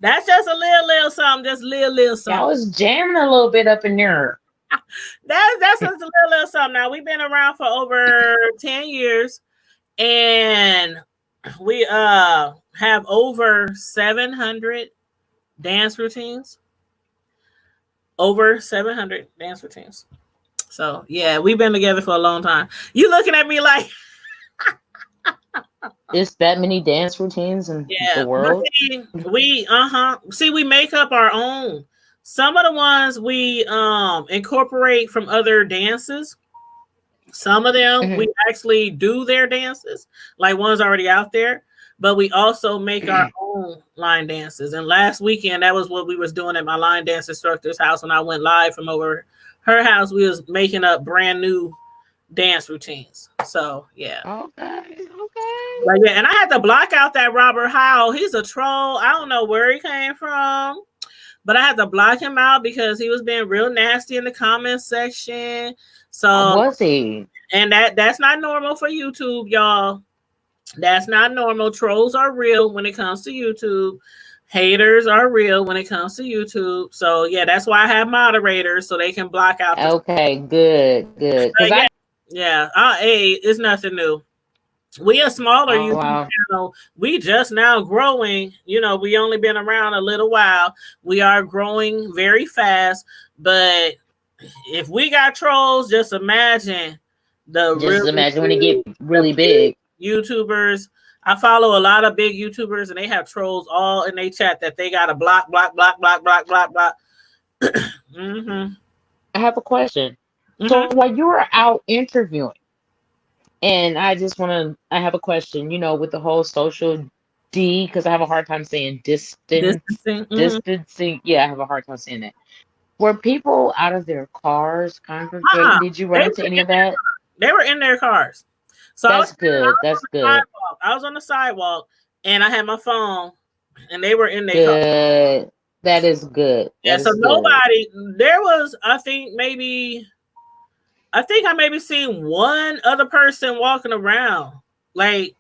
That's just a little something, just little something. I was jamming a little bit up in there. That's just a little something. Now we've been around for over 10 years, and we have over 700 dance routines. Over 700 dance routines. So yeah, we've been together for a long time. You looking at me like it's that many dance routines in the world. See, we make up our own. Some of the ones we incorporate from other dances. Some of them we actually do their dances, like ones already out there, but we also make our own line dances. And last weekend, that was what we was doing at my line dance instructor's house when I went live from over her house. We was making up brand new dance routines. So yeah. Okay. Like, yeah, and I had to block out that Robert Howell. He's a troll. I don't know where he came from, but I had to block him out because he was being real nasty in the comment section. So was he? And that's not normal for YouTube, y'all. That's not normal. Trolls are real when it comes to YouTube. Haters are real when it comes to YouTube. So yeah, that's why I have moderators so they can block out. Okay, good. Hey, it's nothing new. We are smaller YouTube channel. We just now growing. You know, we only been around a little while. We are growing very fast. But if we got trolls, just imagine when it get really big. YouTubers. I follow a lot of big YouTubers, and they have trolls all in their chat that they gotta block. I have a question. So while you were out interviewing, and I have a question, you know, with the whole social because I have a hard time saying distancing. Yeah, I have a hard time saying that. Were people out of their cars congregating? Did you run into any of that? They were in their cars. So that's good. I was on the sidewalk and I had my phone and they were in their car. That is good. Nobody, there was, I think I maybe seen one other person walking around, like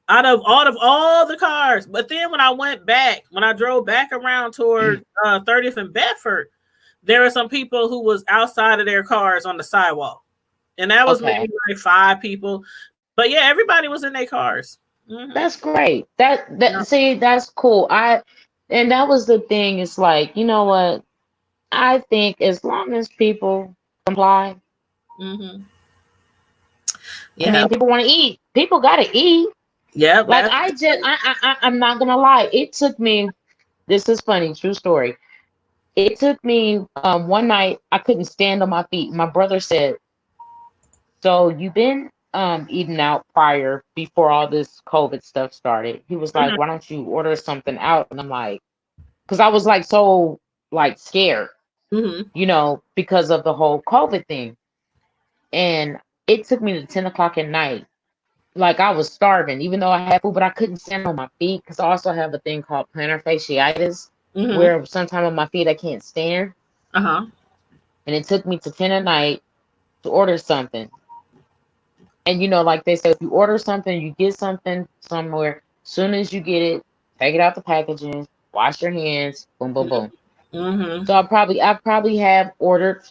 out of all the cars. But then when I drove back around toward 30th and Bedford, there were some people who was outside of their cars on the sidewalk. And that was maybe like 5 people. But yeah, everybody was in their cars. That's great. See, that's cool. And that was the thing. It's like, you know what? I think as long as people comply. Yeah. I mean, people want to eat. People got to eat. Yeah. Like I'm not gonna lie. It took me. This is funny. True story. It took me one night. I couldn't stand on my feet. My brother said, "So you've been eating out prior before all this COVID stuff started?" He was like, "Why don't you order something out?" And I'm like, because I was like so like scared, you know, because of the whole COVID thing. And it took me to 10 o'clock at night. Like I was starving, even though I had food, but I couldn't stand on my feet because I also have a thing called plantar fasciitis, where sometimes on my feet I can't stand. And it took me to 10 at night to order something. And you know, like they say, if you order something, you get something somewhere. Soon as you get it, take it out the packaging, wash your hands, boom, boom, boom. So I probably have ordered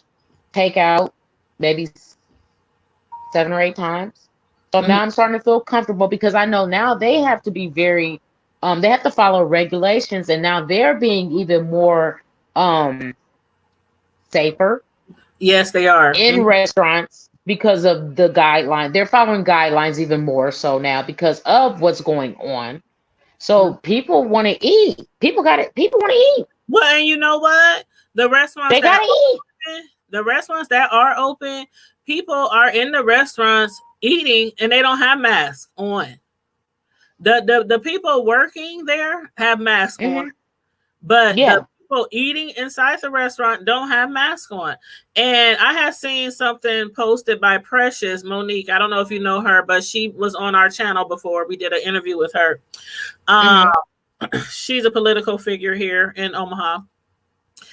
takeout maybe 7 or 8 times. So now I'm starting to feel comfortable because I know now they have to be very they have to follow regulations, and now they're being even more safer Yes, they are. in restaurants because of the guideline. They're following guidelines even more so now because of what's going on. So people want to eat. People got it. People want to eat. Well, and you know what? The restaurants They that gotta eat. are open, the restaurants that are open, people are in the restaurants eating and they don't have masks on. The people working there have masks on, Hmm. but the Yeah. people eating inside the restaurant don't have masks on. And I have seen something posted by Precious Monique. I don't know if you know her, but she was on our channel before. We did an interview with her. Hmm. She's a political figure here in Omaha.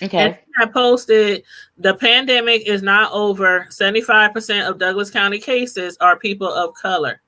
And Okay. I posted the pandemic is not over. 75% of Douglas County cases are people of color.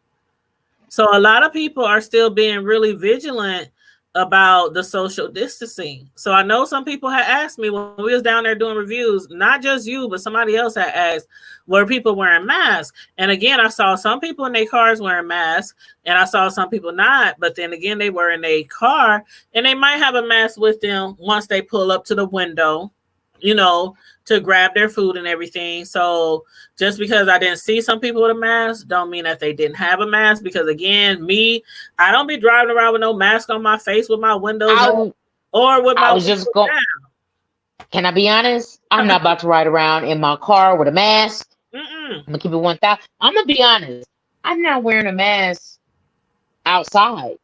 So a lot of people are still being really vigilant about the social distancing. So I know some people had asked me when we was down there doing reviews, not just you, but somebody else had asked, were people wearing masks? And again, I saw some people in their cars wearing masks, and I saw some people not. But then again, they were in a car, and they might have a mask with them once they pull up to the window, you know, to grab their food and everything. So just because I didn't see some people with a mask don't mean that they didn't have a mask, because again, I don't be driving around with no mask on my face with my windows up I or with I my was just windows going. Can I be honest? I'm not about to ride around in my car with a mask. down. I'm gonna keep it 1,000. I'm gonna be honest. I'm not wearing a mask outside.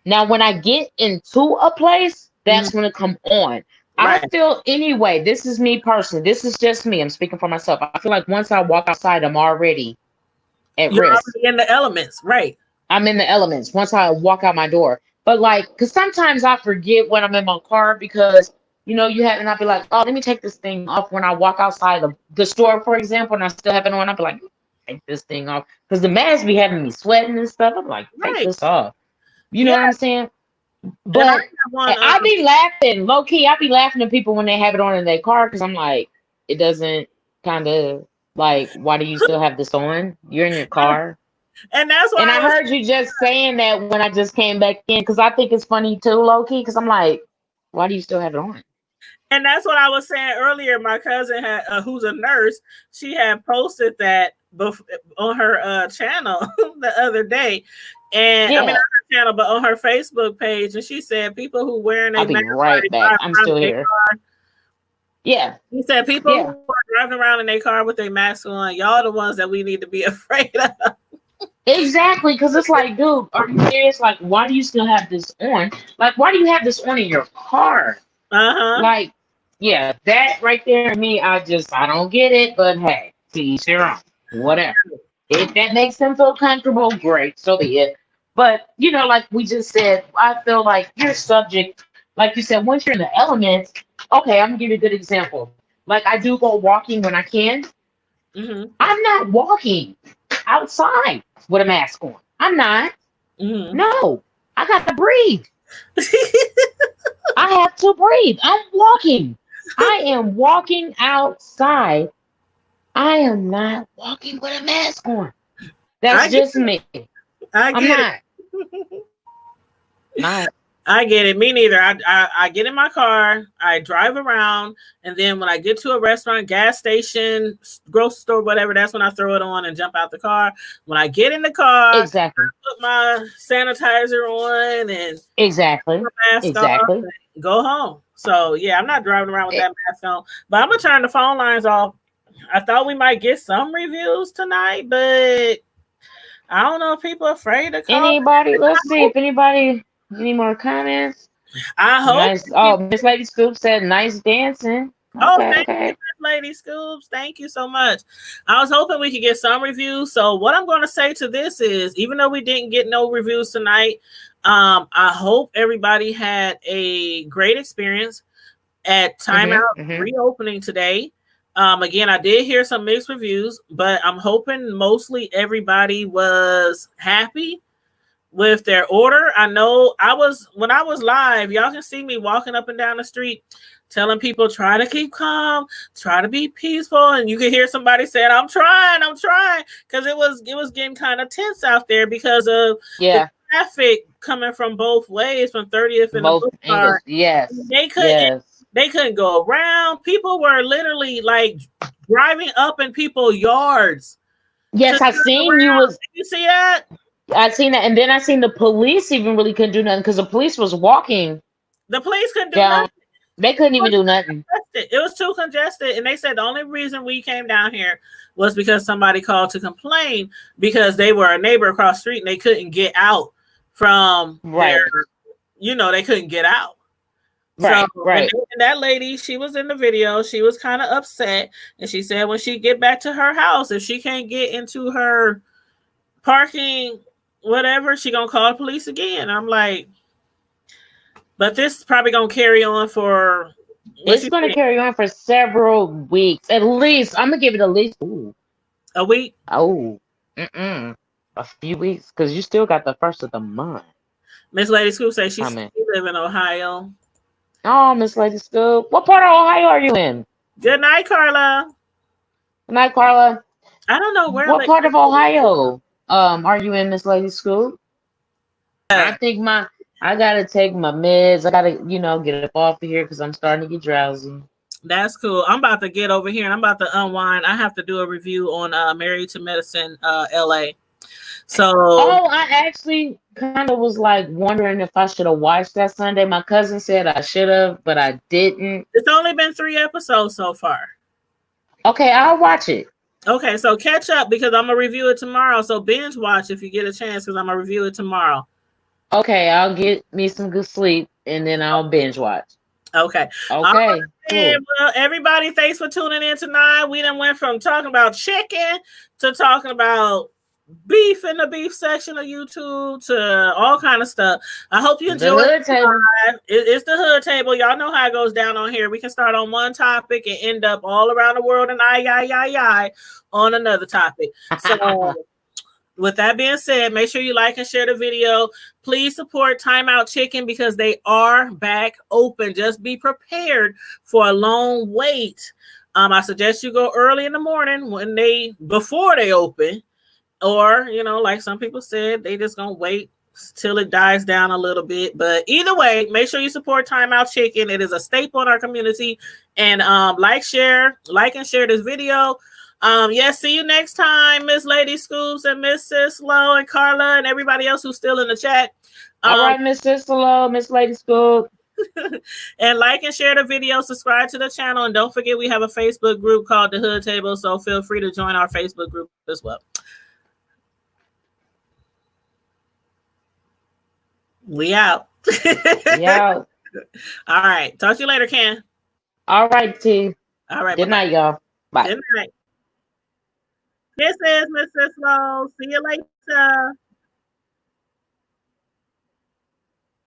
Now, when I get into a place, Mhm. that's when it come on. I Right. feel anyway. This is me personally. This is just me. I'm speaking for myself. I feel like once I walk outside, I'm already at You're risk. already in the elements. Right. I'm in the elements once I walk out my door. But like, because sometimes I forget when I'm in my car because you have, and I'll be like, oh, let me take this thing off when I walk outside the store, for example, and I still have it on. I'll be like, take this thing off because the mask be having me sweating and stuff. I'm like, take Right. this off. You know Yeah. what I'm saying? And I But have one I be laughing, low key. I be laughing at people when they have it on in their car because I'm like, it doesn't kind of like, why do you still have this on? You're in your car. and that's And why I I was heard you just saying that when I just came back in because I think it's funny too, low key. Because I'm like, why do you still have it on? And that's what I was saying earlier. My cousin had, who's a nurse, she had posted that on her channel the other day, and I mean Yeah, not her channel, but on her Facebook page. And she said people who wearing a I'll be mask while right they back. drive I'm around still in their here. car. Yeah, He said people yeah. who are driving around in their car with their mask on, y'all the ones that we need to be afraid of. Exactly. Because it's like, dude, are you serious? Like, why do you still have this on? Like, why do you have this on in your car? Uh-huh. Like, yeah, that right there, me, I don't get it. But hey, to each their own. Whatever. If that makes them feel comfortable, great, so be it. But like we just said, I feel like you're subject, like you said, once you're in the elements. Okay, I'm gonna give you a good example. Like I do go walking when I can. Mm-hmm. I'm not walking outside with a mask on. I'm not. Mm-hmm. No, I gotta breathe. I have to breathe. I'm walking. I am walking outside. I am not walking with a mask on. I That's get just me. I I'm get it. not. Not. I get it. Me neither. I get in my car, I drive around, and then when I get to a restaurant, gas station, grocery store, whatever, that's when I throw it on and jump out the car. When I get in the car, Exactly. put my sanitizer on and Exactly. put my mask off Exactly. and go home. So yeah, I'm not driving around with Eh, that mask on. But I'm gonna turn the phone lines off. I thought we might get some reviews tonight, but I don't know if people are afraid to call. Anybody? Let's see if anybody. Any more comments? I hope. Nice. Oh, Miss Lady Scoop said nice dancing. Oh, Okay. thank you, Okay. Miss Lady Scoops. Thank you so much. I was hoping we could get some reviews. So what I'm going to say to this is, even though we didn't get no reviews tonight, I hope everybody had a great experience at Timeout Mm-hmm. reopening today. Again, I did hear some mixed reviews, but I'm hoping mostly everybody was happy with their order. I know when I was live, y'all can see me walking up and down the street telling people try to keep calm, try to be peaceful, and you can hear somebody saying I'm trying, because it was getting kind of tense out there because of the Yeah. traffic coming from both ways, from 30th and the Both angles. boulevard. Yes. They couldn't. Yes. They couldn't go around. People were literally like driving up in people's yards. Yes, I seen you was. Did you see that? I seen that, and then I seen the police even really couldn't do nothing because the police was walking The police couldn't do down. nothing. They couldn't even do nothing. It was too congested, and they said the only reason we came down here was because somebody called to complain because they were a neighbor across the street and they couldn't get out from Right. they couldn't get out. Right. So, Right. and that lady, she was in the video. She was kind of upset, and she said when she get back to her house, if she can't get into her parking, whatever, she gonna call the police again. I'm like, but this is probably gonna carry on for. It's going to carry on for several weeks, at least. I'm gonna give it at least A week. a few weeks, because you still got the first of the month. Miss Lady Scoop says she live in Ohio. Oh, Miss Lady Scoop, what part of Ohio are you in? Good night, Carla. Good night, Carla. I don't know where. What part of Ohio are you in, Miss Lady Scoop? I think I gotta take my meds. I gotta, get up off of here because I'm starting to get drowsy. That's cool. I'm about to get over here and I'm about to unwind. I have to do a review on Married to Medicine LA. So I actually kind of was like wondering if I should have watched that Sunday. My cousin said I should have, but I didn't. It's only been 3 episodes so far. Okay, I'll watch it. Okay, so catch up because I'm gonna review it tomorrow. So binge watch if you get a chance because I'm gonna review it tomorrow. Okay, I'll get me some good sleep and then I'll binge watch. Okay. Okay. Cool. Well, everybody, thanks for tuning in tonight. We done went from talking about chicken to talking about beef in the beef section of YouTube to all kind of stuff. I hope you enjoyed the hood table. It's the hood table. Y'all know how it goes down on here. We can start on one topic and end up all around the world and on another topic. So with that being said, make sure you like and share the video. Please support Timeout Chicken because they are back open. Just be prepared for a long wait. I suggest you go early in the morning before they open. Or, like some people said, they just gonna wait till it dies down a little bit. But either way, make sure you support Timeout Chicken. It is a staple in our community. And like and share this video. Yes, see you next time, Miss Lady Scoops and Miss Sis Low and Carla and everybody else who's still in the chat. All right, Miss Sis Low, Miss Lady Scoop. And like and share the video, subscribe to the channel, and don't forget we have a Facebook group called The Hood Table, so feel free to join our Facebook group as well. We out. We out. All right. Talk to you later, Ken. All right, T. All right. Good night, y'all. Bye. Good night. This is Mrs. Lowe. See you later.